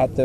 at the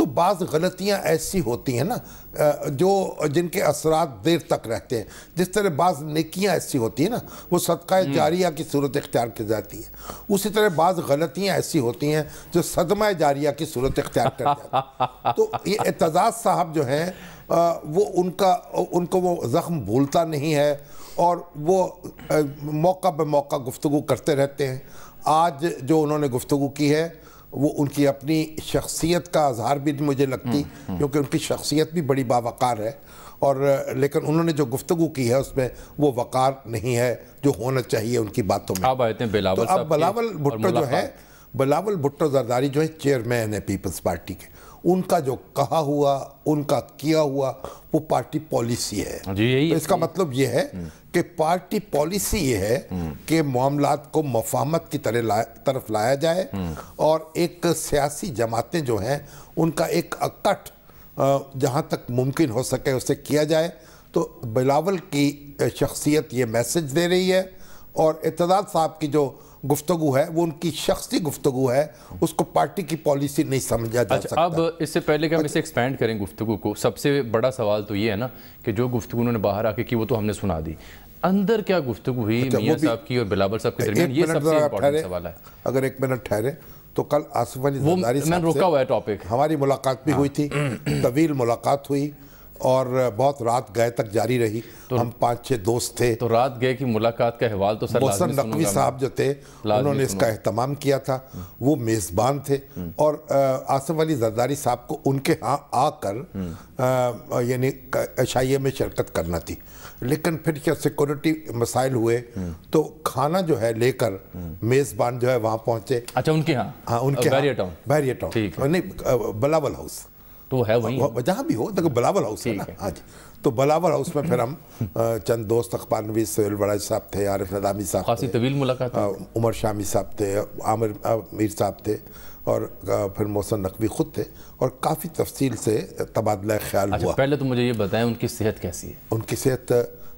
تو بعض غلطیاں ایسی ہوتی ہیں نا جو جن کے اثرات دیر تک رہتے ہیں. جس طرح بعض نیکیاں ایسی ہوتی ہیں نا وہ صدقہ جاریہ کی صورت اختیار کی جاتی ہے, اسی طرح بعض غلطیاں ایسی ہوتی ہیں جو صدمہ جاریہ کی صورت اختیار کر جاتی ہیں. تو یہ اعتزاز صاحب جو ہیں وہ ان کو وہ زخم بھولتا نہیں ہے اور وہ موقع بے موقع گفتگو کرتے رہتے ہیں. آج جو انہوں نے گفتگو کی ہے وہ ان کی اپنی شخصیت کا اظہار بھی مجھے لگتی, کیونکہ ان کی شخصیت بھی بڑی باوقار ہے, اور لیکن انہوں نے جو گفگو کی ہے اس میں وہ وقار نہیں ہے جو ہونا چاہیے ان کی باتوں میں. اب آئے بلاول صاحب, اب بلاول بھٹو جو ہے, بلاول بھٹو زرداری جو ہے چیئرمین ہے پیپلز پارٹی کے, ان کا جو کہا ہوا ان کا کیا ہوا وہ پارٹی پالیسی ہے. تو اس کا مطلب یہ ہے کہ پارٹی پالیسی یہ ہے کہ معاملات کو مفاہمت کی طرف لایا جائے اور ایک سیاسی جماعتیں جو ہیں ان کا ایک اکٹھ جہاں تک ممکن ہو سکے اسے کیا جائے. تو بلاول کی شخصیت یہ میسج دے رہی ہے, اور اعتزاز صاحب کی جو گفتگو ہے وہ ان کی شخصی گفتگو ہے, اس کو پارٹی کی پالیسی نہیں سمجھا جا سکتا. اب اس سے پہلے کہ ہم اسے ایکسپینڈ کریں گفتگو کو, سب سے بڑا سوال تو یہ ہے نا کہ جو گفتگو انہوں نے باہر آ کے کی وہ تو ہم نے سنا دی, اندر کیا گفتگو ہوئی میاں صاحب کی اور بلاول صاحب کے درمیان, یہ سب سے امپورٹنٹ سوال ہے. اگر ایک منٹ ٹھہرے تو کل آصف علی زرداری میں روکا ہوا ہے ٹاپک, ہماری ملاقات بھی ہوئی تھی, طویل ملاقات ہوئی اور بہت رات گئے تک جاری رہی. ہم 5-6 دوست تھے. تو رات گئے کی ملاقات کا حوال تو سر محسن نقوی صاحب جو تھے انہوں نے اس کا اہتمام کیا تھا, وہ میزبان تھے, اور آصف علی زرداری صاحب کو ان کے ہاں آ کر یعنی عشائیے میں شرکت کرنا تھی. لیکن پھر کیا سیکورٹی مسائل ہوئے تو کھانا جو ہے لے کر میزبان جو ہے وہاں پہنچے. اچھا ان کے ہاں, ہاں ان کے بحریہ ٹاؤن, نہیں بلاول ہاؤس, تو ہے وہیں جہاں بھی ہو, دیکھو بلاول ہاؤس ہے نا. ہاں جی, تو بلاول ہاؤس میں پھر ہم چند دوست, اخبار نویس سہیل بڑائی صاحب تھے, عارف نظامی صاحب, خاصی طویل ملاقات, عمر شامی صاحب تھے, عامر میر صاحب تھے, اور پھر محسن نقوی خود تھے, اور کافی تفصیل سے تبادلہ خیال ہوا. پہلے تو مجھے یہ بتائیں ان کی صحت کیسی ہے؟ ان کی صحت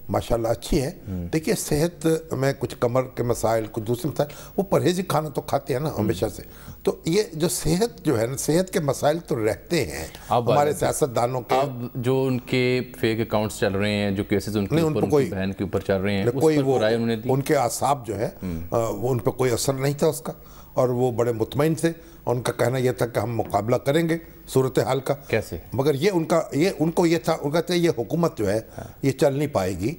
ماشاءاللہ اچھی ہے. دیکھیے صحت میں کچھ کمر کے مسائل, کچھ دوسرے مسائل, وہ پرہیزی کھانا تو کھاتے ہیں نا ہمیشہ سے. تو یہ جو صحت جو ہے نا, صحت کے مسائل تو رہتے ہیں ہمارے سیاستدانوں کے. اب جو ان کے فیک اکاؤنٹس چل رہے ہیں, جو کیسز ان کے اوپر, ان کی بہن کے اوپر چل رہے ہیں, اس پر رائے انہوں نے دی. ان کے اعصاب جو ہے وہ ان پہ کوئی اثر نہیں تھا اس کا, اور وہ بڑے مطمئن تھے. ان کا کہنا یہ تھا کہ ہم مقابلہ کریں گے صورتحال کا. کیسے؟ مگر یہ ان کو یہ تھا, ان کا تھا یہ حکومت جو ہے یہ چل نہیں پائے گی,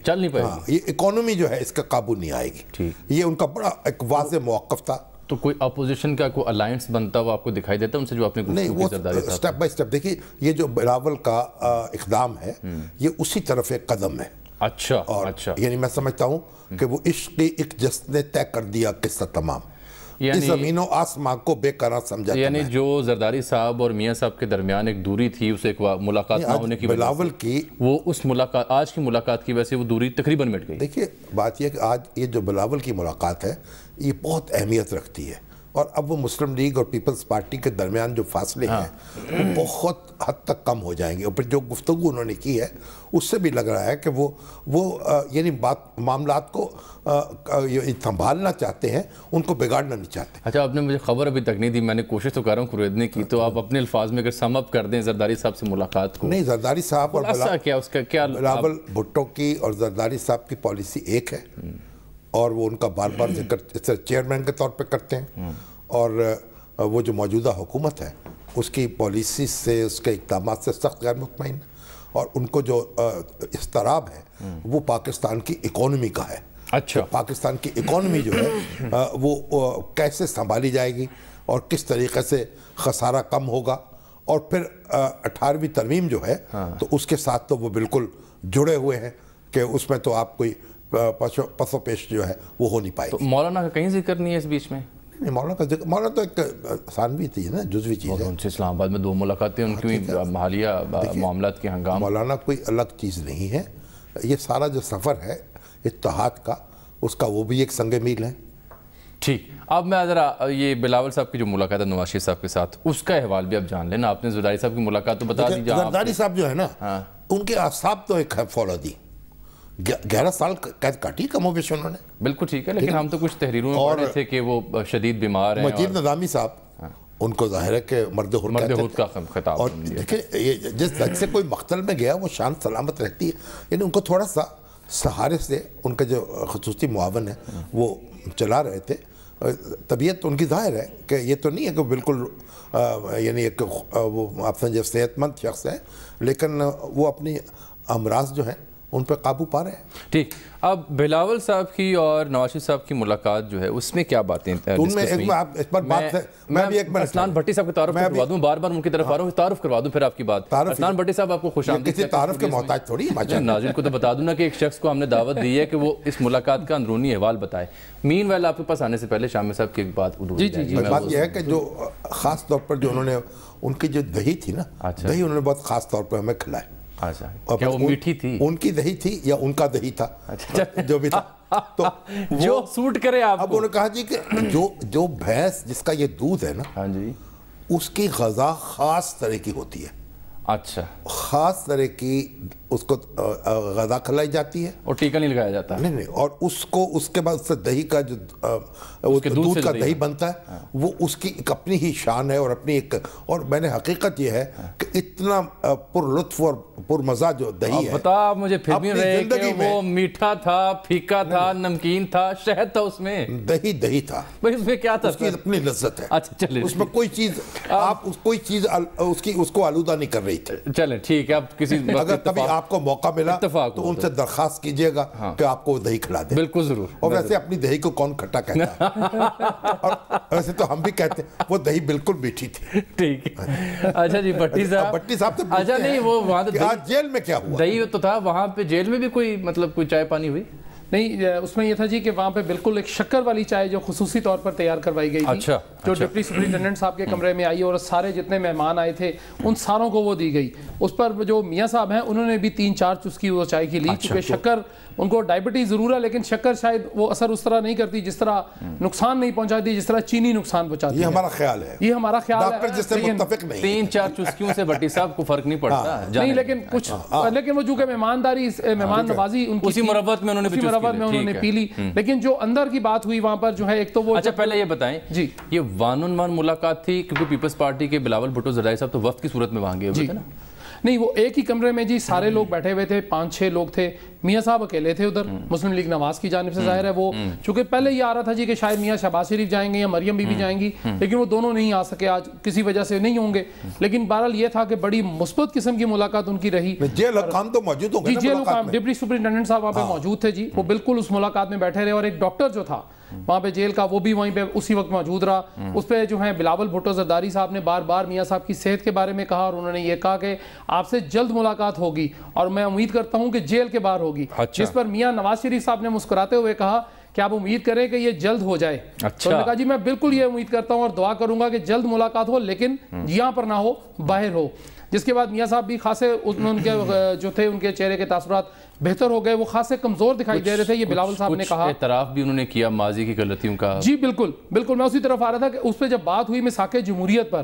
یہ اکانومی جو ہے اس کا قابو نہیں آئے گی. یہ ان کا بڑا ایک واضح موقف تھا. تو کوئی اپوزیشن کا کوئی الائنس بنتا ہوا آپ کو دکھائی دیتا ان سے جو آپ نے نہیں, وہ سٹیپ بائی سٹیپ. دیکھیے یہ جو بلاول کا اقدام ہے یہ اسی طرف ایک قدم ہے. اچھا, یعنی میں سمجھتا ہوں کہ وہ عشق کی ایک جس نے طے کر دیا قصہ تمام, اس زمین و آسمان کو بے قرار سمجھا. یعنی جو زرداری صاحب اور میاں صاحب کے درمیان ایک دوری تھی, اسے ایک ملاقات نہ ہونے کی بلاول کی, وہ اس ملاقات, آج کی ملاقات کی وجہ سے وہ دوری تقریباً مٹ گئی. دیکھیے بات یہ کہ آج یہ جو بلاول کی ملاقات ہے یہ بہت اہمیت رکھتی ہے, اور اب وہ مسلم لیگ اور پیپلز پارٹی کے درمیان جو فاصلے ہیں وہ بہت حد تک کم ہو جائیں گے. اور پھر جو گفتگو انہوں نے کی ہے اس سے بھی لگ رہا ہے کہ وہ یعنی معاملات کو سنبھالنا چاہتے ہیں, ان کو بگاڑنا نہیں چاہتے. اچھا, آپ نے مجھے خبر ابھی تک نہیں دی, میں نے کوشش تو کر رہا ہوں خریدنے کی, تو آپ اپنے الفاظ میں اگر سم اپ کر دیں زرداری صاحب سے ملاقات کو. نہیں, زرداری صاحب اور بلاول بھٹو کی اور زرداری صاحب کی پالیسی ایک ہے, اور وہ ان کا بار بار ذکر چیئرمین کے طور پہ کرتے ہیں, اور وہ جو موجودہ حکومت ہے اس کی پالیسی سے, اس کے اقدامات سے سخت غیر مطمئن, اور ان کو جو اضطراب ہے وہ پاکستان کی اکانومی کا ہے. اچھا, پاکستان کی اکانومی جو ہے وہ کیسے سنبھالی جائے گی اور کس طریقے سے خسارہ کم ہوگا, اور پھر 18ویں ترمیم جو ہے تو اس کے ساتھ تو وہ بالکل جڑے ہوئے ہیں کہ اس میں تو آپ کوئی پس و پیش جو ہے وہ ہو نہیں پائے گی. تو مولانا کا کہیں ذکر نہیں ہے اس بیچ میں؟ نہیں, مولانا کا ذکر, مولانا تو ایک ثانوی چیز ہے نا, جزوی چیز ہے. ان سے اسلام آباد میں 2 ملاقاتیں ان کی حالیہ معاملات کے ہنگام. مولانا کوئی الگ چیز نہیں ہے, یہ سارا جو سفر ہے اتحاد کا, اس کا وہ بھی ایک سنگ میل ہے. ٹھیک, اب میں ذرا یہ بلاول صاحب کی جو ملاقات ہے نواز شریف صاحب کے ساتھ, اس کا احوال بھی اب جان لینا. آپ نے زرداری صاحب کی ملاقات تو بتا دی. زرداری صاحب جو ہے نا ان کے اعصاب تو ایک فالو دی, 11 سال قید کاٹی کم و بیش انہوں نے. بالکل ٹھیک ہے, لیکن ہم تو کچھ تحریروں میں پڑھ رہے تھے کہ وہ شدید بیمار ہیں. مجید نظامی صاحب ان کو ظاہر ہے کہ مرد ہود کا خطاب. اور دیکھیں جس لگ سے کوئی مقتل میں گیا وہ شان سلامت رہتی ہے. یعنی ان کو تھوڑا سا سہارے سے ان کا جو خصوصی معاون ہے وہ چلا رہے تھے. طبیعت تو ان کی ظاہر ہے کہ یہ تو نہیں ہے کہ بالکل یعنی ایک وہ آپ سمجھے صحت مند شخص ہے, لیکن وہ اپنی امراض جو ہیں ان پہ قابو پا رہے ہیں. ٹھیک. اب بلاول صاحب کی اور نواز شریف صاحب کی ملاقات جو ہے اس میں کیا باتیں ان میں اس پر بات ہے. میں بھی ایک بار اسنان بھٹی صاحب کا تعارف کروا دوں, بار بار ان کی طرف آ رہا ہوں, تعارف کروا دوں پھر آپ کی بات. اسنان بھٹی صاحب آپ کو خوش آمدید. کسی تعارف کے محتاج تھوڑی ہے. ناظرین کو تو بتا دوں نا کہ ایک شخص کو ہم نے دعوت دی ہے کہ وہ اس ملاقات کا اندرونی احوال بتائے. مین ویل آپ کے پاس آنے سے پہلے شامی صاحب کی ایک بات بات یہ ہے کہ جو خاص طور پر جو انہوں نے ان کی جو دہی تھی نا, دہی انہوں نے بہت خاص طور پر ہمیں کھلائے. کیا وہ میٹھی تھی؟ ان کی دہی تھی یا ان کا دہی تھا, جو بھی تھا تو جو سوٹ کرے آپ کو. اب انہوں نے کہا جی کہ جو بھینس جس کا یہ دودھ ہے نا, ہاں جی, اس کی غذا خاص طرح کی ہوتی ہے. اچھا, خاص طرح کی اس کو غذا کھلائی جاتی ہے اور ٹیکا نہیں لگایا جاتا. نہیں, اور اس کو اس کے بعد اس سے دہی کا جو دودھ کا دہی بنتا ہے وہ اس کی ایک اپنی ہی شان ہے اور اپنی ایک. اور میں نے حقیقت یہ ہے کہ اتنا پر لطف اور پر مزہ جو دہی ہے. بتا آپ مجھے پھر بھی رہے کہ وہ میٹھا تھا, پھیکا تھا, نمکین تھا, شہد تھا اس میں. دہی تھا بھائی, اس میں کیا تھا؟ اس کی اپنی لذت ہے. اچھا چلے, اس میں کوئی چیز آپ کوئی چیز اس کو آلودہ نہیں کر رہی تھی. چلیں ٹھیک ہے, اب کسی اگر کبھی آپ کو موقع ملا تو ان سے درخواست کیجئے گا کہ آپ کو دہی کھلا دیں. بالکل ضرور. اور ویسے اپنی دہی کو کون کھٹا کہتا ہے, اور ویسے تو ہم بھی کہتے ہیں وہ دہی بالکل میٹھی تھی. ٹھیک ہے. اچھا جی, بھٹی صاحب سے اچھا نہیں, وہ وہاں جیل میں کیا ہوا؟ دہی تو تھا وہاں پہ, جیل میں بھی کوئی مطلب کوئی چائے پانی ہوئی نہیں؟ اس میں یہ تھا جی کہ وہاں پہ بالکل ایک شکر والی چائے جو خصوصی طور پر تیار کروائی گئی تھی, جو ڈپٹی سپرنٹینڈنٹ صاحب کے کمرے میں آئی اور سارے جتنے مہمان آئے تھے ان ساروں کو وہ دی گئی. اس پر جو میاں صاحب ہیں انہوں نے بھی 3-4 چسکی وہ چائے کی لی, کیونکہ شکر ان کو ڈائبٹیز ضرور ہے لیکن شکر شاید وہ اثر اس طرح نہیں کرتی, جس طرح نقصان نہیں پہنچاتی جس طرح چینی نقصان پہنچاتی ہے. یہ ہمارا خیال ہے, یہ ہمارا خیال ہے. ڈاکٹر جس سے متفق نہیں. 3-4 چسکیوں سے بھٹی صاحب کو فرق نہیں پڑتا نہیں, لیکن کچھ لیکن وہ جو کہ مہمان نوازی ان کی اسی مربت میں انہوں نے پی لی. لیکن جو اندر کی بات ہوئی وہاں پر جو ہے ایک تو وہ. اچھا پہلے یہ بتائیں جی, یہ وان آن وان ملاقات تھی کیونکہ پیپلز پارٹی کے بلاول بھٹو زرداری صاحب تو وفد کی صورت میں وہاں گئے ہوئے تھے نا؟ نہیں, وہ ایک ہی کمرے میں جی سارے لوگ بیٹھے ہوئے تھے, 5-6 لوگ تھے. میاں صاحب اکیلے تھے ادھر, مسلم لیگ نواز کی جانب سے ظاہر ہے وہ چونکہ پہلے یہ آ رہا تھا جی کہ شاید میاں شہباز شریف جائیں گے یا مریم بی بی جائیں گی, لیکن وہ دونوں نہیں آ سکے آج, کسی وجہ سے نہیں ہوں گے. لیکن بہرحال یہ تھا کہ بڑی مثبت قسم کی ملاقات ان کی رہی. جیل حکام تو موجود ہوں گے جی, جیل حکام ڈپٹی سپرنٹینڈنٹ صاحب وہاں پہ موجود تھے جی, وہ بالکل اس ملاقات میں بیٹھے رہے. اور ایک ڈاکٹر جو تھا وہاں پہ جیل کا, وہ بھی وہیں پہ اسی وقت موجود رہا. اس پہ جو ہیں بلاول بھٹو زرداری صاحب نے بار بار میاں صاحب کی صحت کے بارے میں کہا, اور انہوں نے یہ کہا کہ آپ سے جلد ملاقات ہوگی اور میں امید کرتا ہوں کہ جیل کے باہر ہوگی. جس پر میاں نواز شریف صاحب نے مسکراتے ہوئے کہا کہ آپ امید کریں کہ یہ جلد ہو جائے. تو انہوں نے کہا جی میں بالکل یہ امید کرتا ہوں اور دعا کروں گا کہ جلد ملاقات ہو, لیکن یہاں پر نہ ہو, باہر ہو. جس کے بعد میاں صاحب بھی خاصے ان کے جو تھے ان کے چہرے کے تاثرات بہتر ہو گئے, وہ خاصے کمزور دکھائی دے رہے تھے. یہ بلاول صاحب نے کہا اعتراف بھی انہوں نے کیا ماضی کی غلطیوں کا. جی بالکل بالکل, میں اسی طرف آ رہا تھا کہ اس پہ جب بات ہوئی مساق جمہوریت پر,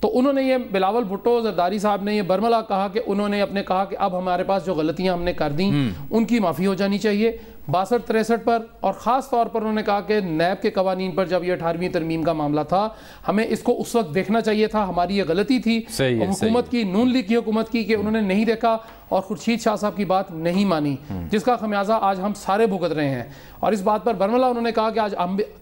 تو انہوں نے یہ بلاول بھٹو زرداری صاحب نے یہ برملا کہا کہ انہوں نے اپنے کہا کہ اب ہمارے پاس جو غلطیاں ہم نے کر دیں ان کی معافی ہو جانی چاہیے 62-63 پر. اور خاص طور پر انہوں نے کہا کہ نیب کے قوانین پر جب یہ 18ویں ترمیم کا معاملہ تھا, ہمیں اس کو اس وقت دیکھنا چاہیے تھا, ہماری یہ غلطی تھی حکومت کی, نون لیگ کی حکومت کی, کہ انہوں نے نہیں دیکھا اور خورشید شاہ صاحب کی بات نہیں مانی, جس کا خمیازہ آج ہم سارے بھگت رہے ہیں. اور اس بات پر برملا انہوں نے کہا کہ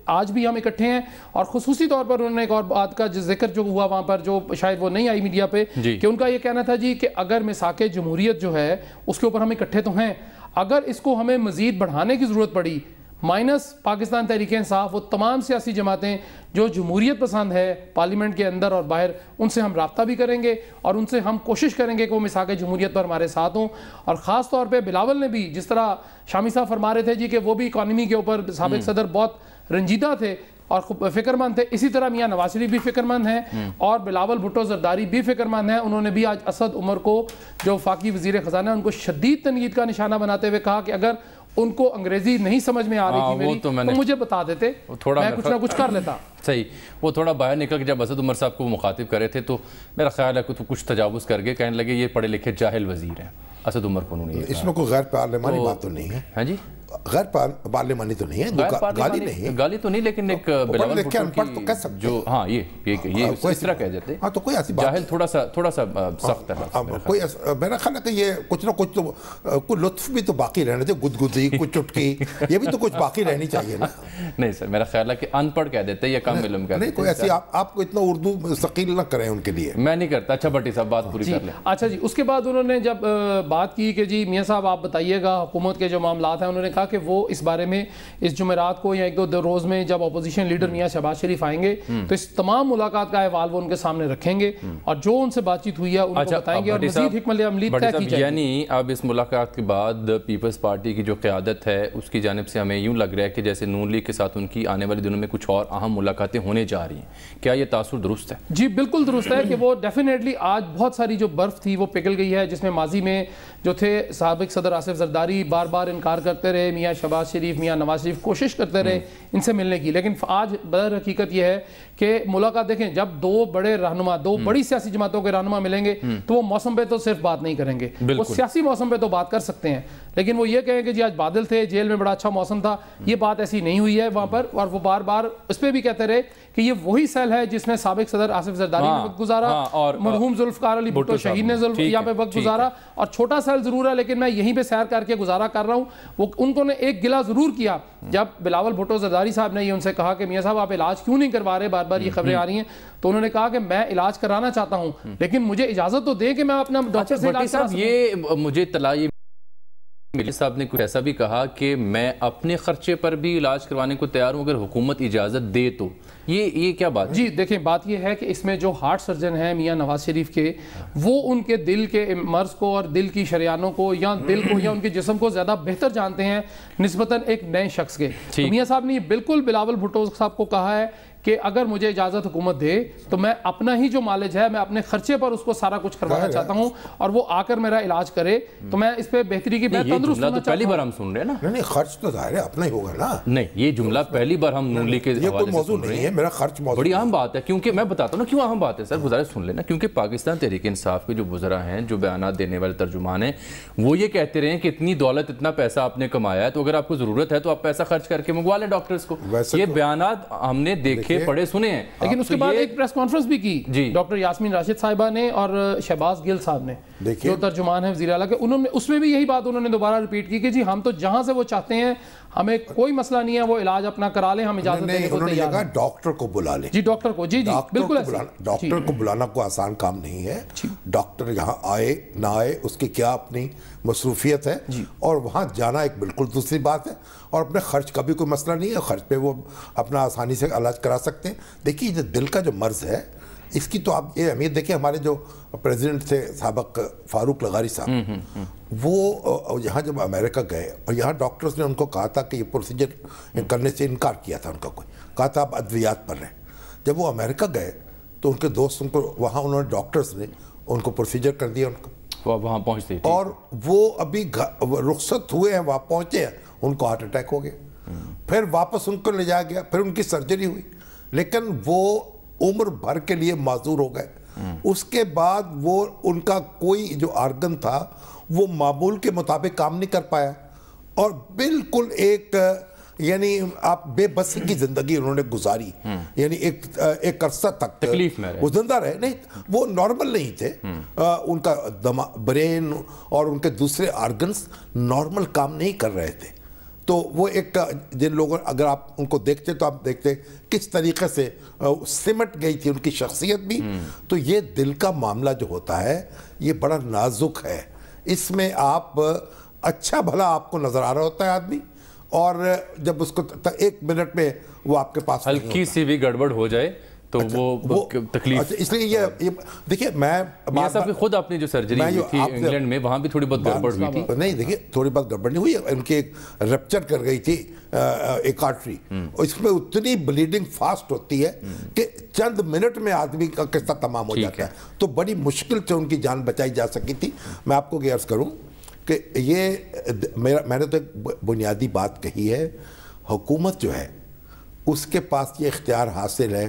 آج بھی ہم اکٹھے ہیں. اور خصوصی طور پر انہوں نے ایک اور بات کا ذکر جو ہوا وہاں پر, جو شاید وہ نہیں آئی میڈیا پہ, کہ ان کا یہ کہنا تھا جی کہ اگر مساق جمہوریت جو ہے اس کے اوپر ہم اکٹھے تو ہیں, اگر اس کو ہمیں مزید بڑھانے کی ضرورت پڑی مائنس پاکستان تحریک انصاف, وہ تمام سیاسی جماعتیں جو جمہوریت پسند ہے پارلیمنٹ کے اندر اور باہر, ان سے ہم رابطہ بھی کریں گے اور ان سے ہم کوشش کریں گے کہ وہ مساق جمہوریت پر ہمارے ساتھ ہوں. اور خاص طور پہ بلاول نے بھی, جس طرح شامی صاحب فرما رہے تھے جی کہ وہ بھی اکانومی کے اوپر سابق صدر بہت رنجیدہ تھے اور فکر مند تھے, اسی طرح میاں نواز شریف بھی فکر مند ہیں اور بلاول بھٹو زرداری بھی فکر مند ہیں. انہوں نے بھی آج اسد عمر کو, جو وفاقی وزیر خزانہ, ان کو شدید تنقید کا نشانہ بناتے ہوئے کہا کہ اگر ان کو انگریزی نہیں سمجھ میں آ رہی تھی میری, تو مجھے بتا دیتے, میں کچھ نہ کچھ کر لیتا. صحیح, وہ تھوڑا باہر نکل کے جب اسد عمر صاحب کو مخاطب کر رہے تھے تو میرا خیال ہے کہ کچھ تجاوز کر کے کہنے لگے یہ پڑھے لکھے جاہل وزیر ہیں. اسد عمر کو انہوں نے, اس میں کوئی غیر پارلیمانی بات تو نہیں ہے. ہاں جی, غیر پارلیمانی تو نہیں ہے, گالی نہیں ہے, گالی تو نہیں, لیکن ایک بلاول بھٹو کی جو ہاں یہ اس طرح کہہ دیتے ہاں, تو کوئی ایسی بات جاہل تھوڑا سا سخت ہے. کوئی میرا خیال ہے کہ یہ کچھ نہ کچھ تو کوئی لطف بھی تو باقی رہنا چاہیے, گدگدی, کچھ چٹکی, یہ بھی تو کچھ باقی رہنی چاہیے نا. نہیں سر, میرا خیال ہے کہ ان پڑھ کہہ دیتے یا کم علم کہہ دیتے. نہیں, کوئی ایسی آپ کو اتنا اردو ثقیل نہ کریں ان کے لیے. میں نہیں کرتا. اچھا بھٹی صاحب بات پوری کر لیں. اچھا جی, اس کے بعد انہوں نے جب بات کی کہ جی میاں صاحب آپ بتائیے گا حکومت کے جو معاملات ہیں, انہوں نے کہا کہ وہ اس بارے میں اس جمعرات کو یا ایک دو روز میں جب اپوزیشن لیڈر میاں شہباز شریف آئیں گے تو اس تمام ملاقات کا احوال وہ ان کے سامنے رکھیں گے اور جو ان سے بات چیت ہوئی ہے ان کو بتائیں گے اور مزید حکمت عملی طے کی جائے گی. یعنی اب اس ملاقات کے بعد پیپلز پارٹی کی جو قیادت ہے اس کی جانب سے ہمیں یوں لگ رہا ہے کہ جیسے نون لیگ کے ساتھ ان کی آنے والے دنوں میں کچھ اور اہم ملاقاتیں ہونے جا رہی ہیں. کیا یہ تاثر درست ہے؟ جی بالکل درست ہے کہ وہ ڈیفینیٹلی آج بہت ساری جو برف تھی وہ پگھل گئی ہے, جس میں ماضی میں جو تھے سابق صدر آصف زرداری بار بار انکار کرتے رہے, میاں شہباز شریف, میاں نواز شریف کوشش کرتے رہے ان سے ملنے کی, لیکن آج بدر حقیقت یہ ہے کہ ملاقات دیکھیں جب دو بڑے رہنما, دو بڑی سیاسی جماعتوں کے رہنما ملیں گے تو وہ موسم پہ تو صرف بات نہیں کریں گے, وہ سیاسی موسم پہ تو بات کر سکتے ہیں, لیکن وہ یہ کہیں کہ جی آج بادل تھے, جیل میں بڑا اچھا موسم تھا, یہ بات ایسی نہیں ہوئی ہے وہاں پر. اور وہ بار بار اس پہ بھی کہتے رہے کہ یہ وہی سیل ہے جس میں سابق صدر آصف زرداری نے وقت گزارا اور مرحوم ذوالفقار علی بھٹو شہید نے یہاں پہ وقت گزارا, اور چھوٹا سیل ضرور ہے لیکن میں یہیں پہ سیر کر کے گزارا کر رہا ہوں. وہ ان کو نے ایک گلہ ضرور کیا جب بلاول بھٹو زرداری صاحب نے یہ ان سے کہا کہ میاں صاحب آپ علاج کیوں نہیں کروا رہے, بار بار یہ خبریں آ رہی ہیں, تو انہوں نے کہا کہ میں علاج کرانا چاہتا ہوں لیکن مجھے اجازت تو دیں کہ میں اپنا ڈاکٹر سے علاج کرا سکوں. یہ مجھے اطلاع ملی صاحب نے کچھ ایسا بھی کہا کہ میں اپنے خرچے پر بھی علاج کروانے کو تیار ہوں اگر حکومت اجازت دے تو. یہ کیا بات ہے؟ جی دیکھیں بات یہ ہے کہ اس میں جو ہارٹ سرجن ہیں میاں نواز شریف کے, وہ ان کے دل کے مرض کو اور دل کی شریانوں کو یا دل کو یا ان کے جسم کو زیادہ بہتر جانتے ہیں نسبتاً ایک نئے شخص کے. میاں صاحب نے بالکل بلاول بھٹو صاحب کو کہا ہے کہ اگر مجھے اجازت حکومت دے تو میں اپنا ہی جو مالج ہے میں اپنے خرچے پر اس کو سارا کچھ کروانا چاہتا ہوں اور وہ آ کر میرا علاج کرے تو میں اس پہ بہتری کی بہت تندرست ہونا چاہتا ہوں. پہلی بار ہم سن رہے ہیں نا. نہیں خرچ تو ظاہر ہے اپنا ہی ہوگا نا. نہیں یہ جملہ پہلی بار ہم نون لیگ کے حوالے سے موضوع نہیں ہے, میرا خرچ موضوع بڑی اہم بات ہے کیونکہ میں بتاتا ہوں نا کیوں اہم بات ہے سر, گزارش سن لینا. کیونکہ پاکستان تحریک انصاف کے جو وزراء ہیں, جو بیانات دینے والے ترجمان ہیں, وہ یہ کہتے رہے ہیں کہ اتنی دولت اتنا پیسہ آپ نے کمایا ہے تو اگر آپ کو ضرورت ہے تو آپ پیسہ خرچ کر کے منگوا لیں ڈاکٹرز کو. یہ بیانات ہم نے دیکھے پڑھے سنے ہیں. لیکن اس کے بعد ایک پریس کانفرنس بھی کی ڈاکٹر یاسمین راشد صاحبہ نے اور شہباز گل صاحب نے جو ترجمان ہیں وزیر اعلیٰ کے, انہوں نے اس میں بھی یہی بات انہوں نے دوبارہ ریپیٹ کی کہ جی ہم تو جہاں سے وہ چاہتے ہیں ہمیں کوئی مسئلہ نہیں ہے, وہ علاج اپنا کرا لیں, ہم اجازت دینے کو تیار ہیں. ڈاکٹر کو بلا لیں. جی ڈاکٹر کو, جی جی بالکل ڈاکٹر کو بلانا کوئی آسان کام نہیں ہے. ڈاکٹر یہاں آئے نہ آئے اس کی کیا اپنی مصروفیت ہے, اور وہاں جانا ایک بالکل دوسری بات ہے, اور اپنے خرچ کا بھی کوئی مسئلہ نہیں ہے, خرچ پہ وہ اپنا آسانی سے علاج کرا سکتے ہیں. دیکھیے جو دل کا جو مرض ہے اس کی تو آپ یہ اہمیت دیکھیں. ہمارے جو پریزیڈنٹ تھے سابق فاروق لغاری صاحب, وہ یہاں جب امریکہ گئے اور یہاں ڈاکٹرز نے ان کو کہا تھا کہ یہ پروسیجر کرنے سے انکار کیا تھا ان کا, کوئی کہا تھا آپ ادویات پر رہیں. جب وہ امریکہ گئے تو ان کے دوست ان کو وہاں انہوں نے ڈاکٹرز نے ان کو پروسیجر کر دیا ان کو وہاں پہنچتے, اور وہ ابھی رخصت ہوئے ہیں, وہاں پہنچے ہیں, ان کو ہارٹ اٹیک ہو گیا. پھر واپس ان کو لے جایا گیا, پھر ان کی سرجری ہوئی, لیکن وہ عمر بھر کے لیے معذور ہو گئے. اس کے بعد وہ ان کا کوئی جو آرگن تھا وہ معمول کے مطابق کام نہیں کر پایا, اور بالکل ایک یعنی آپ بے بسی کی زندگی انہوں نے گزاری. یعنی ایک عرصہ تک وہ زندہ رہے, نہیں وہ نارمل نہیں تھے, ان کا برین اور ان کے دوسرے آرگنز نارمل کام نہیں کر رہے تھے. تو وہ ایک جن لوگوں اگر آپ ان کو دیکھتے تو آپ دیکھتے کس طریقے سے سمٹ گئی تھی ان کی شخصیت بھی. تو یہ دل کا معاملہ جو ہوتا ہے یہ بڑا نازک ہے, اس میں آپ اچھا بھلا آپ کو نظر آ رہا ہوتا ہے آدمی, اور جب اس کو ایک منٹ میں وہ آپ کے پاس ہلکی سی بھی گڑبڑ ہو جائے تو وہ تکلیف. اس لیے یہ دیکھیے میں میاں صاحب خود اپنی جو سرجری ہوئی تھی انگلینڈ میں وہاں بھی تھوڑی بہت گڑبڑ ہوئی تھی. نہیں دیکھیے تھوڑی بہت گڑبڑ نہیں ہوئی, ان کی ایک رپچر کر گئی تھی ایک آرٹری, اس میں اتنی بلیڈنگ فاسٹ ہوتی ہے کہ چند منٹ میں آدمی کا قصہ تمام ہو جاتا ہے. تو بڑی مشکل سے ان کی جان بچائی جا سکی تھی. میں آپ کو یہ عرض کروں کہ یہ میں نے تو ایک بنیادی بات کہی ہے, حکومت جو ہے اس کے پاس یہ اختیار حاصل ہے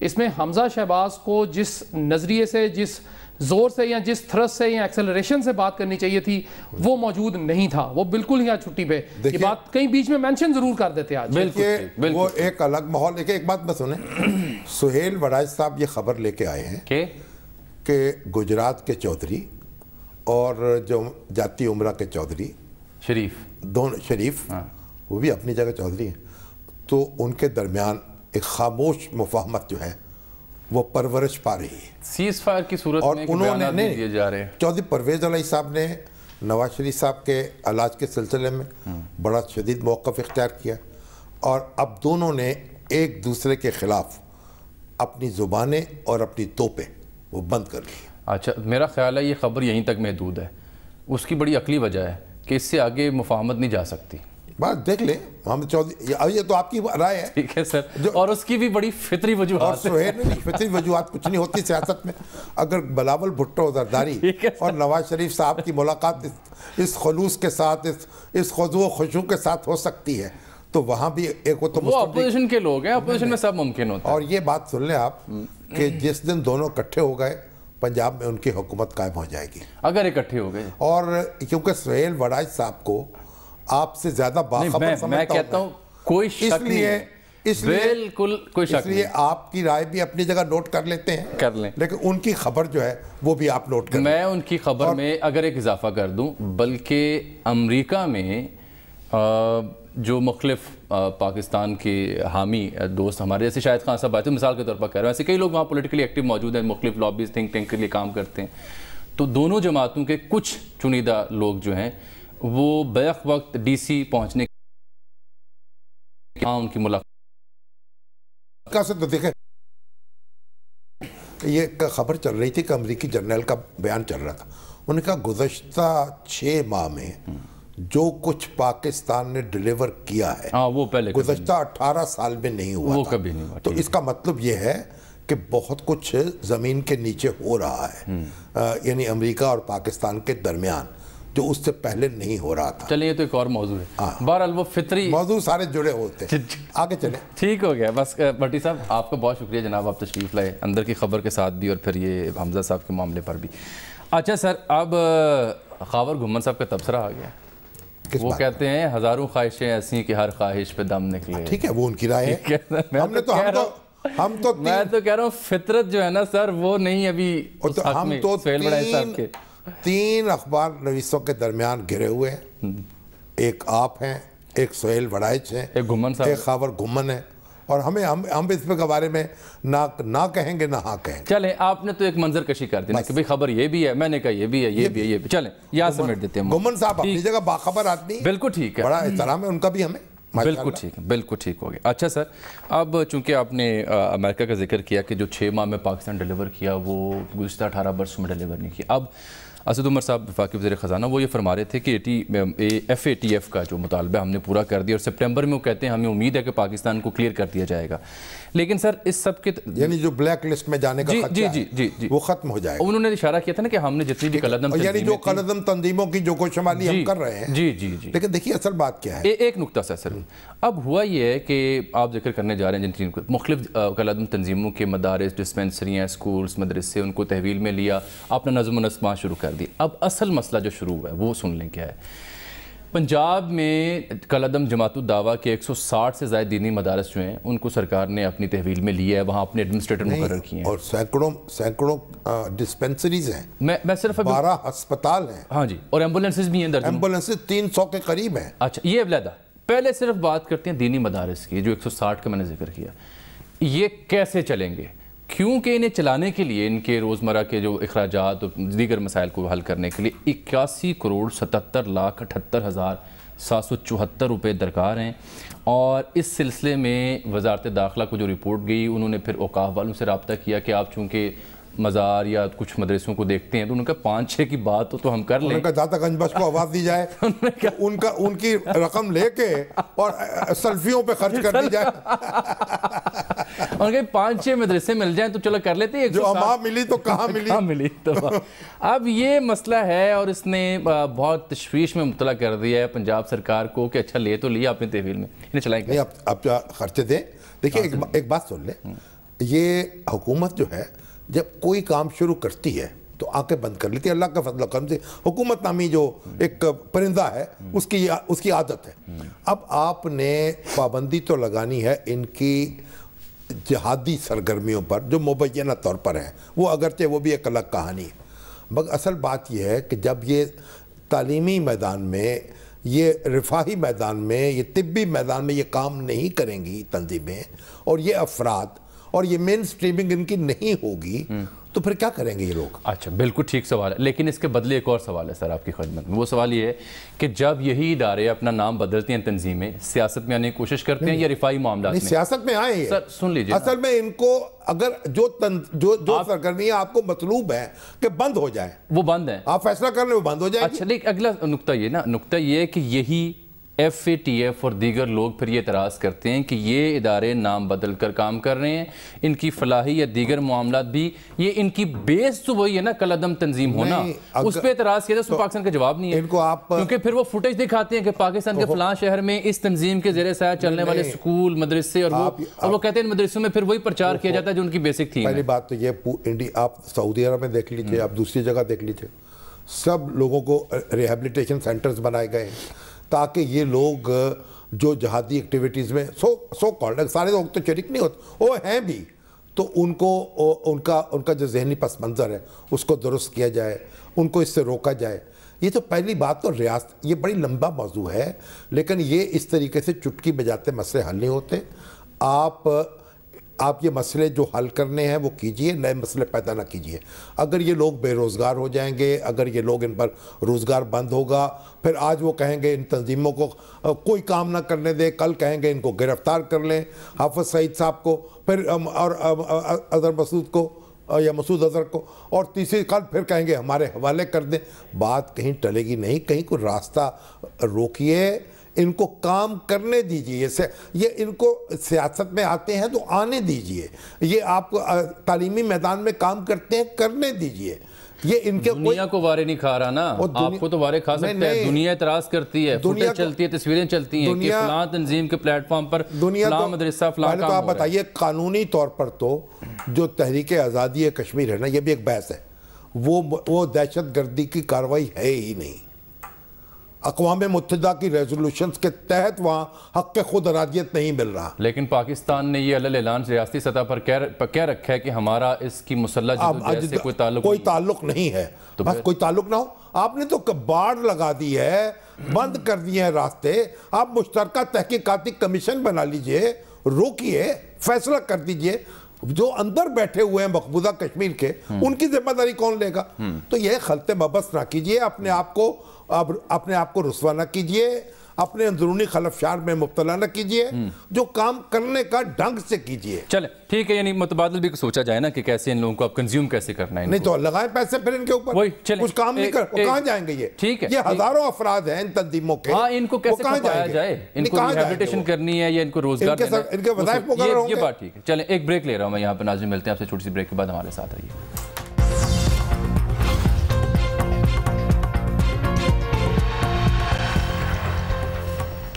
اس میں حمزہ شہباز کو جس نظریے سے، جس زور سے یا جس تھرس سے یا ایکسلریشن سے بات کرنی چاہیے تھی وہ موجود نہیں تھا. وہ بالکل ہی چھٹی پہ یہ بات کہیں بیچ میں مینشن ضرور کر دیتے آج. وہ ایک الگ ماحول. ایک بات میں سنیں, سہیل وڑائچ صاحب یہ خبر لے کے آئے ہیں کہ گجرات کے چودھری اور جو جاتی عمرہ کے چودھری شریف وہ بھی اپنی جگہ چودھری ہیں, تو ان کے درمیان ایک خاموش مفاہمت جو ہے وہ پرورش پا رہی ہے سیز فائر کی صورت اور میں. انہوں نے دیے جا رہے ہیں. چودھری پرویز علیہ صاحب نے نواز شریف صاحب کے علاج کے سلسلے میں بڑا شدید موقف اختیار کیا, اور اب دونوں نے ایک دوسرے کے خلاف اپنی زبانیں اور اپنی توپیں وہ بند کر لی. اچھا, میرا خیال ہے یہ خبر یہیں تک محدود ہے. اس کی بڑی عقلی وجہ ہے کہ اس سے آگے مفاہمت نہیں جا سکتی. بات دیکھ لیں محمد چودھری, یہ تو آپ کی رائے ہے. ٹھیک ہے سر, اور اس کی بھی بڑی فطری وجوہات ہے. اور فطری وجوہات کچھ نہیں ہوتی سیاست میں. اگر بلاول بھٹو زرداری اور نواز شریف صاحب کی ملاقات اس خلوص کے ساتھ, اس خضوع و خشوع کے ساتھ ہو سکتی ہے, تو وہاں بھی ایک وہ اپوزیشن کے لوگ ہیں, اپوزیشن میں سب ممکن ہوتا ہے. اور یہ بات سن لیں آپ کہ جس دن دونوں اکٹھے ہو گئے پنجاب میں ان کی حکومت قائم ہو جائے گی اگر اکٹھے ہو گئے. اور کیونکہ سہیل وڑائچ صاحب کو آپ سے زیادہ باخبر سمجھتا ہوں میں کہتا ہوں کوئی شک نہیں ہے, بالکل کوئی شک نہیں. اس لیے آپ کی رائے بھی اپنی جگہ نوٹ کر لیتے ہیں, کر لیں, لیکن ان کی خبر جو ہے وہ بھی آپ نوٹ کر لیں. میں ان کی خبر میں اگر ایک اضافہ کر دوں, بلکہ امریکہ میں جو مختلف پاکستان کے حامی دوست ہمارے جیسے شاہد خان صاحب آئے, مثال کے طور پر کہہ رہے ہیں, ایسے کئی لوگ وہاں پولیٹیکلی ایکٹیو موجود ہیں, مختلف لابیز تھنک ٹینک کے لیے کام کرتے ہیں. تو دونوں جماعتوں کے کچھ چنیدہ لوگ جو ہیں وہ بیک وقت ڈی سی پہنچنے ان کی ملاقات سے تو دیکھیں یہ خبر چل رہی تھی کہ امریکی جرنیل کا بیان چل رہا تھا. انہوں نے کہا گزشتہ 6 ماہ میں جو کچھ پاکستان نے ڈیلیور کیا ہے وہ پہلے گزشتہ 18 سال میں نہیں ہوا, وہ کبھی نہیں ہوا. تو اس کا مطلب یہ ہے کہ بہت کچھ زمین کے نیچے ہو رہا ہے, یعنی امریکہ اور پاکستان کے درمیان, جو اس سے پہلے نہیں ہو رہا تھا. چلیں یہ تو ایک اور موضوع ہے, بہرحال وہ فطری موضوع سارے جڑے ہوتے ہیں. آگے چلیں. ٹھیک ہو گیا. بس بھٹی صاحب آپ کا بہت شکریہ جناب, آپ تشریف لائے اندر کی خبر کے ساتھ بھی اور پھر یہ حمزہ صاحب کے معاملے پر بھی. اچھا سر, اب خاور گھمن صاحب کا تبصرہ آ گیا. وہ کہتے ہیں ہزاروں خواہشیں ایسی کہ ہر خواہش پہ دم نکلے. ٹھیک ہے, وہ ان کی رائے ہے. میں تو کہہ رہا ہوں فطرت جو ہے نا سر وہ نہیں ابھی. ہم تو 3 اخبار نویسوں کے درمیان گھرے ہوئے ہیں. ایک آپ ہیں, ایک سہیل وڑائچ ہیں, ایک خاور گھمن ہے, اور ہم اس کے بارے میں نہ کہیں گے نہ ہاں کہیں گے. چلیں, آپ نے تو ایک منظر کشی کر دی نا کہ بھئی خبر یہ بھی ہے, میں نے کہا یہ بھی ہے, یہ بھی ہے, یہ بھی. چلیں یہاں سمیٹ دیتے ہیں. گھمن صاحب اپنی جگہ باخبر آدمی, بالکل ٹھیک ہے, بڑا احترام ہے ان کا بھی ہمیں. بالکل ٹھیک ہے, بالکل ٹھیک ہو گیا. اچھا سر, اب چونکہ آپ نے امریکہ کا ذکر کیا کہ جو 6 ماہ میں پاکستان ڈیلیور کیا وہ گزشتہ 18 برس میں ڈیلیور نہیں کیا. اب اسد عمر صاحب وفاقی وزیر خزانہ وہ یہ فرما رہے تھے کہ FATF کا جو مطالبہ ہم نے پورا کر دیا, اور سپٹمبر میں وہ کہتے ہیں ہمیں امید ہے کہ پاکستان کو کلیئر کر دیا جائے گا. لیکن سر اس سب کے یعنی جو بلیک لسٹ میں جانے کا خدشہ ہے وہ ختم ہو جائے گا. انہوں نے اشارہ کیا تھا نا کہ ہم نے جتنی بھی قلعدم یعنی جو قلعدم تنظیموں کی جو گوشمالی ہم کر رہے ہیں. جی. لیکن دیکھیے اصل بات کیا ہے, ایک نقطہ سر, اب ہوا یہ ہے کہ آپ ذکر کرنے جا رہے ہیں جن مختلف قلعدم تنظیموں کے مدارس, ڈسپینسریاں, سکولز, مدرسے, ان کو تحویل میں لیا, آپ نے نظم و نسق شروع کر دی. اب اصل مسئلہ جو شروع ہوا ہے وہ سن لیں کیا ہے. پنجاب میں قلعدم جماعت الدعویٰ کے 160 سے زائد دینی مدارس جو ہیں ان کو سرکار نے اپنی تحویل میں لیا ہے, وہاں اپنے ایڈمنسٹریٹر مقرر کیے ہیں, اور سینکڑوں ڈسپینسریز ہیں, میں صرف 12 ہسپتال ہیں. ہاں جی, اور ایمبولینسز بھی ہیں, ایمبولینسز 300 کے قریب ہیں. اچھا یہ علیحدہ. پہلے صرف بات کرتے ہیں دینی مدارس کی جو 160 کا میں نے ذکر کیا, یہ کیسے چلیں گے, کیونکہ انہیں چلانے کے لیے ان کے روزمرہ کے جو اخراجات اور دیگر مسائل کو حل کرنے کے لیے 81,77,78,774 روپے درکار ہیں. اور اس سلسلے میں وزارت داخلہ کو جو رپورٹ گئی, انہوں نے پھر اوقاف والوں سے رابطہ کیا کہ آپ چونکہ مزار یا کچھ مدرسوں کو دیکھتے ہیں, تو انہوں نے کہا 5-6 کی بات تو ہم کر لیں. انہوں نے کہا داتا گنج بس کو آواز دی جائے, ان کی رقم لے کے اور سلفیوں پہ خرچ کر دی جائے. اور کہ 5-6 مدرسے مل جائیں تو چلو کر لیتے ہیں, جو ہمیں ملی تو کہاں ملی. اب یہ مسئلہ ہے, اور اس نے بہت تشویش میں مبتلا کر دیا ہے پنجاب سرکار کو کہ اچھا لے تو لیا اپنے تحویل میں, انہیں چلائیں گے. اب خرچے دیں. دیکھیں ایک بات سن لیں, یہ حکومت جو ہے جب کوئی کام شروع کرتی ہے تو آنکھیں بند کر لیتی ہے. اللہ کا فضل و کرم سے حکومت نامی جو ایک پرندہ ہے اس کی عادت ہے. اب آپ نے پابندی تو لگانی ہے ان کی جہادی سرگرمیوں پر جو مبینہ طور پر ہیں, وہ اگرچہ وہ بھی ایک الگ کہانی ہے, مگر اصل بات یہ ہے کہ جب یہ تعلیمی میدان میں, یہ رفاہی میدان میں, یہ طبی میدان میں یہ کام نہیں کریں گی تنظیمیں اور یہ افراد, اور یہ مین سٹریمنگ ان کی نہیں ہوگی, تو پھر کیا کریں گے یہ لوگ؟ اچھا, بالکل ٹھیک سوال ہے, لیکن اس کے بدلے ایک اور سوال ہے سر آپ کی خدمت میں. وہ سوال یہ ہے کہ جب یہی ادارے اپنا نام بدلتے ہیں, تنظیمیں سیاست میں آنے کی کوشش کرتے ہیں یا رفائی معاملات میں؟ سیاست میں آئے ہیں سر, سن لیجیے, اصل میں ان کو اگر جو سرگرمیاں آپ کو مطلوب ہے کہ بند ہو جائے, وہ بند ہیں, آپ فیصلہ کر لیں وہ بند ہو جائے. اچھا, لیکن اگلا نقطہ یہ ہے کہ یہی ایف اے ٹی ایف اور دیگر لوگ پھر یہ اعتراض کرتے ہیں کہ یہ ادارے نام بدل کر کام کر رہے ہیں, ان کی فلاحی یا دیگر معاملات بھی, یہ ان کی بیس تو وہی ہے نا کل عدم تنظیم ہونا, اس پہ اعتراض کیا تھا, اس پہ پاکستان کا جواب نہیں ہے ان کو آپ, کیونکہ پھر وہ فوٹیج دکھاتے ہیں کہ پاکستان کے فلاں شہر میں اس تنظیم کے زیر سایہ چلنے والے سکول, مدرسے, اور وہ کہتے ہیں مدرسوں میں پھر وہی پرچار کیا جاتا ہے جو ان کی بیسک تھی. پہلی بات تو یہ آپ سعودی عرب میں دیکھ لیجئے, آپ دوسری جگہ دیکھ لیجئے, سب لوگوں کو ریہیبلیٹیشن سینٹرز بنائے گئے تاکہ یہ لوگ جو جہادی ایکٹیویٹیز میں سو کالڈ, سارے لوگ تو شریک نہیں ہوتے, وہ ہیں بھی, تو ان کو ان کا جو ذہنی پس منظر ہے اس کو درست کیا جائے, ان کو اس سے روکا جائے. یہ تو پہلی بات. تو ریاست, یہ بڑی لمبا موضوع ہے, لیکن یہ اس طریقے سے چٹکی بجاتے مسئلے حل نہیں ہوتے. آپ یہ مسئلے جو حل کرنے ہیں وہ کیجئے, نئے مسئلے پیدا نہ کیجئے. اگر یہ لوگ بے روزگار ہو جائیں گے, اگر یہ لوگ ان پر روزگار بند ہوگا, پھر آج وہ کہیں گے ان تنظیموں کو کوئی کام نہ کرنے دے, کل کہیں گے ان کو گرفتار کر لیں, حافظ سعید صاحب کو, پھر اور اظہر مسعود کو یا مسعود اظہر کو, اور تیسری کل پھر کہیں گے ہمارے حوالے کر دیں. بات کہیں ٹلے گی نہیں, کہیں کوئی راستہ روکیے, ان کو کام کرنے دیجئے. یہ ان کو سیاست میں آتے ہیں تو آنے دیجئے, یہ آپ کو تعلیمی میدان میں کام کرتے ہیں کرنے دیجئے. یہ ان کے دنیا کو وارے نہیں کھا رہا نا, آپ کو تو وارے کھا سکتے ہیں. دنیا اعتراض کرتی ہے, فوٹیج چلتی ہے, تصویریں چلتی ہیں کہ فلاں تنظیم کے پلیٹ فارم پر فلاں مدرسہ فلاں کام ہو رہا ہے. آپ بتائیے, قانونی طور پر تو جو تحریک آزادی کشمیر ہے نا, یہ بھی ایک بحث ہے, وہ دہشت گردی کی کارروائی ہے ہی نہیں. اقوام متحدہ کی ریزولوشنز کے تحت وہاں حق خود ارادیت نہیں مل رہا. لیکن پاکستان نے یہ علل اعلان ریاستی سطح پر کہہ رکھا ہے کہ ہمارا اس کی مسلح جدوجہد سے کوئی تعلق نہیں ہے. بس کوئی تعلق نہ ہو. آپ نے تو باڑ لگا دی ہے, بند کر دیے ہیں راستے. آپ مشترکہ تحقیقاتی کمیشن بنا لیجئے, روکیے, فیصلہ کر دیجئے. جو اندر بیٹھے ہوئے ہیں مقبوضہ کشمیر کے, ان کی ذمہ داری کون لے گا؟ تو یہ خلط مبث نہ کیجئے, اپنے آپ کو رسوا نہ کیجئے, اپنے اندرونی خلفشار میں مبتلا نہ کیجئے, جو کام کرنے کا ڈھنگ سے کیجئے. چلے ٹھیک ہے, یعنی متبادل بھی سوچا جائے نا کہ کیسے ان لوگوں کو آپ کنزیوم کیسے کرنا ہے. نہیں تو لگائیں پیسے پھر ان کے اوپر, کچھ کام نہیں کر, وہ کہاں جائیں گے؟ یہ ہزاروں افراد ہیں ان تنظیموں کے, ہاں ان کو کیسے کھپایا جائے, ان کو ریہیبلیٹیشن کرنی ہے یا ان کو روزگار دینا ہے, ان کے وظائف مقرر ہوں گے. یہ بات ٹھیک ہے. چلیں ایک بریک لے رہا ہوں میں یہاں پہ, ناظرین ملتے ہیں آپ سے چھوٹی سی بریک کے بعد, ہمارے ساتھ رہیے.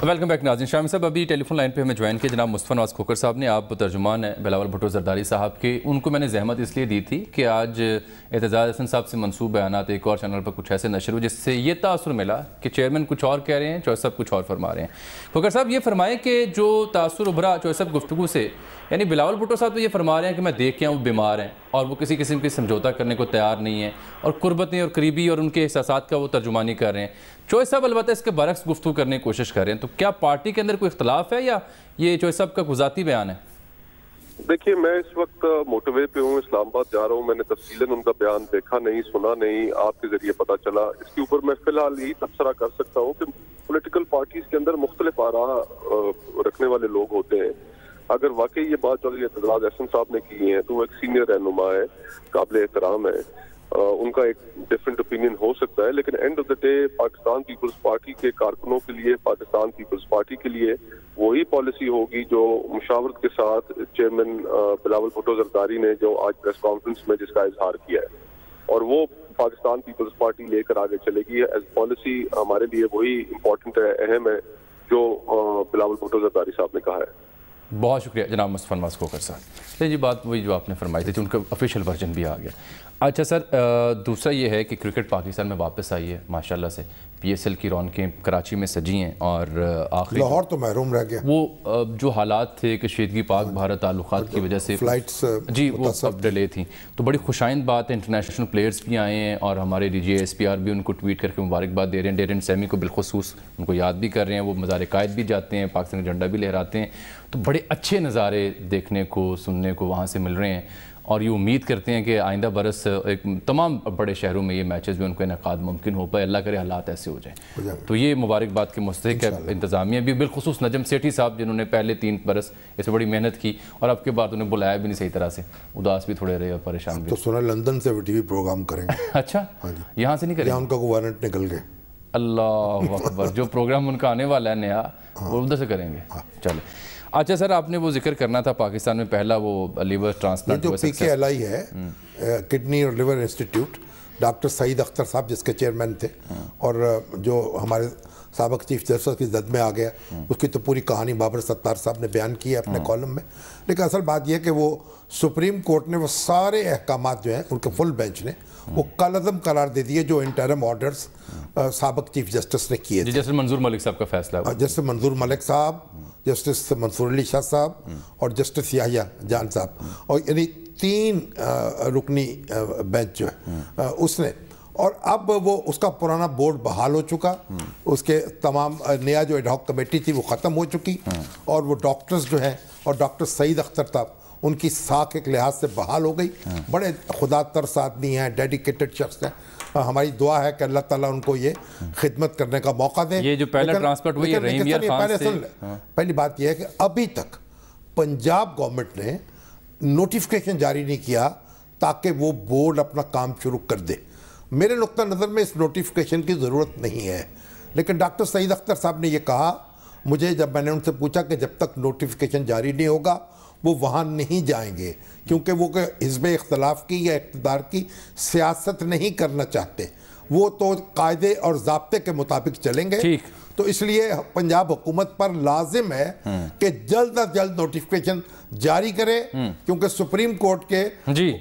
ویلکم بیک ناظرین. شامی صاحب ابھی ٹیلی فون لائن پہ ہمیں جوائن کیا جناب مصطفیٰ نواز کھوکر صاحب نے. آپ ترجمان ہیں بلاول بھٹو زرداری صاحب کے. ان کو میں نے زحمت اس لیے دی تھی کہ آج اعتزاز احسن صاحب سے منسوب بیانات ایک اور چینل پر کچھ ایسے نشر ہوئے جس سے یہ تاثر ملا کہ چیئرمین کچھ اور کہہ رہے ہیں, چوہے صاحب کچھ اور فرما رہے ہیں. کھوکر صاحب یہ فرمائیں کہ جو تاثر ابھرا چوہے صاحب گفتگو سے, یعنی بلاول بھٹو صاحب تو یہ فرما رہے ہیں کہ میں دیکھ کے وہ بیمار ہیں اور وہ کسی قسم کی سمجھوتا کرنے کو تیار نہیں ہیں, اور قربتیں اور قریبی اور ان کے احساسات کا وہ ترجمانی کر رہے ہیں. چوہے صاحب البتہ اس کے برعکس گفتگو کرنے کی کوشش کر رہے ہیں. تو کیا پارٹی کے اندر کوئی اختلاف ہے یا یہ چوہے صاحب کا ذاتی بیان ہے؟ دیکھیے, میں اس وقت موٹر وے پہ ہوں, اسلام آباد جا رہا ہوں. میں نے تفصیلاً ان کا بیان دیکھا نہیں, سنا نہیں, آپ کے ذریعے پتا چلا. اس کے اوپر میں فی الحال یہی تبصرہ کر سکتا ہوں کہ پولیٹیکل پارٹیز کے اندر مختلف آراء رکھنے والے لوگ ہوتے ہیں. اگر واقعی یہ بات جو اعتزاز احسن صاحب نے کی ہے تو وہ ایک سینئر رہنما ہے, قابل احترام ہے, ان کا ایک ڈیفرنٹ اوپینین ہو سکتا ہے. لیکن end of the day Pakistan Peoples Party کے کارکنوں کے لیے, پاکستان پیپلز پارٹی کے لیے وہی پالیسی ہوگی جو مشاورت کے ساتھ چیئرمین بلاول بھٹو زرداری نے جو آج پریس کانفرنس میں جس کا اظہار کیا ہے, اور وہ پاکستان پیپلز پارٹی لے کر آگے چلے گی. ایز پالیسی ہمارے لیے وہی امپورٹنٹ ہے, اہم ہے جو بلاول بھٹو زرداری صاحب نے کہا ہے. بہت شکریہ جناب مصطفیٰ ماسکوکر صاحب. جی بات وہی جو آپ نے فرمائی تھی ان کا آفیشیل ورژن بھی آ گیا. اچھا سر, دوسرا یہ ہے کہ کرکٹ پاکستان میں واپس آئی ہے ماشاءاللہ سے. پی ایس ایل کی رونقیں کراچی میں سجی ہیں اور آخری لاہور تو محروم رہ گیا. وہ جو حالات تھے کشیدگی پاک بھارت تعلقات کی وجہ سے فلائٹس جی وہ سب ڈیلے تھیں, تو بڑی خوشائند بات ہے. انٹرنیشنل پلیئرز بھی آئے ہیں اور ہمارے D G S P R بھی ان کو ٹویٹ کر کے مبارکباد دے رہے ہیں. ڈیرن سیمی کو بالخصوص ان کو یاد بھی کر رہے ہیں, وہ مزار قائد بھی جاتے ہیں, پاکستان کا جھنڈا بھی لہراتے ہیں. تو بڑے اچھے نظارے دیکھنے کو سننے کو وہاں سے مل رہے ہیں اور یہ امید کرتے ہیں کہ آئندہ برس ایک تمام بڑے شہروں میں یہ میچز بھی ان کو انعقاد ممکن ہو پائے. اللہ کرے حالات ایسے ہو جائیں. تو یہ مبارکباد کے مستحق ہے انتظامیہ بھی, بالخصوص نجم سیٹھی صاحب جنہوں نے پہلے 3 برس اس میں بڑی محنت کی اور اب کے بعد انہیں بلایا بھی نہیں صحیح طرح سے. اداس بھی تھوڑے رہے اور پریشان بھی. تو سنا لندن سے ٹی وی پروگرام کریں گے. اچھا یہاں سے نہیں کریں گے؟ ان کا وارنٹ نکل گئے. اللہ اکبر, جو پروگرام ان کا آنے والا ہے نیا وہ ادھر سے کریں گے. چلے اچھا سر, آپ نے وہ ذکر کرنا تھا پاکستان میں پہلا وہ لیور ٹرانسپلانٹ جو پی کے ایل آئی ہے کڈنی اور لیور انسٹیٹیوٹ, ڈاکٹر سعید اختر صاحب جس کے چیئرمین تھے اور جو ہمارے سابق چیف جسٹس کی زد میں آ گیا, اس کی تو پوری کہانی بابر ستار صاحب نے بیان کی ہے اپنے کالم میں. لیکن اصل بات یہ ہے کہ وہ سپریم کورٹ نے وہ سارے احکامات جو ہیں ان کے فل بینچ نے وہ کالعدم قرار دے دیے جو انٹرم آرڈرز سابق چیف جسٹس نے کیے تھے. جسٹس منظور ملک صاحب کا فیصلہ ہے. جسٹس منظور ملک صاحب, جسٹس منصور علی شاہ صاحب اور جسٹس یحییٰ جان صاحب, اور یعنی 3 رکنی بینچ جو ہے اس نے. اور اب وہ اس کا پرانا بورڈ بحال ہو چکا, اس کے تمام نیا جو ایڈ ہاک کمیٹی تھی وہ ختم ہو چکی, اور وہ ڈاکٹرز جو ہیں اور ڈاکٹر سعید اختر صاحب ان کی ساکھ ایک لحاظ سے بحال ہو گئی. بڑے خدا ترس آدمی ہیں, ڈیڈیکیٹڈ شخص ہیں. ہماری دعا ہے کہ اللہ تعالیٰ ان کو یہ خدمت کرنے کا موقع دے. یہ جو پہلا ٹرانسپورٹ ہوئی ہے رحیم یار خان سے, پہلی بات یہ ہے کہ ابھی تک پنجاب گورنمنٹ نے نوٹیفیکیشن جاری نہیں کیا تاکہ وہ بورڈ اپنا کام شروع کر دے. میرے نقطہ نظر میں اس نوٹیفیکیشن کی ضرورت نہیں ہے, لیکن ڈاکٹر سعید اختر صاحب نے یہ کہا مجھے, جب میں نے ان سے پوچھا کہ جب تک نوٹیفیکیشن جاری نہیں ہوگا وہ وہاں نہیں جائیں گے, کیونکہ وہ کہ حزب اختلاف کی یا اقتدار کی سیاست نہیں کرنا چاہتے, وہ تو قاعدے اور ضابطے کے مطابق چلیں گے. تو اس لیے پنجاب حکومت پر لازم ہے کہ جلد از جلد نوٹیفیکیشن جاری کرے, کیونکہ سپریم کورٹ کے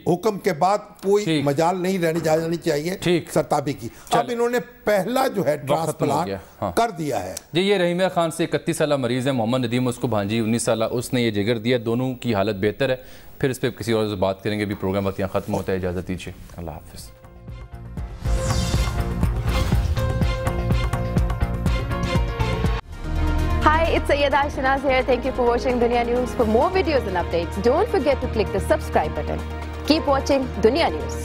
حکم کے بعد کوئی مجال نہیں رہنے جانی چاہیے سرتابی کی. اب انہوں نے پہلا جو ہے ٹرانسپلانٹ کر دیا ہے. جی یہ رحیم یار خان سے 31 سالہ مریض ہے, محمد ندیم اس کو بھانجی 19 سالہ, اس نے یہ جگر دیا. دونوں کی حالت بہتر ہے. پھر اس پہ کسی اور سے بات کریں گے. بھی پروگرام وقت یہاں ختم ہوتا ہے, اجازت دیجیے, اللہ حافظ. Hi, it's Sayyeda Shanaz here. Thank you for watching Dunya News. For more videos and updates, don't forget to click the subscribe button. Keep watching Dunya News.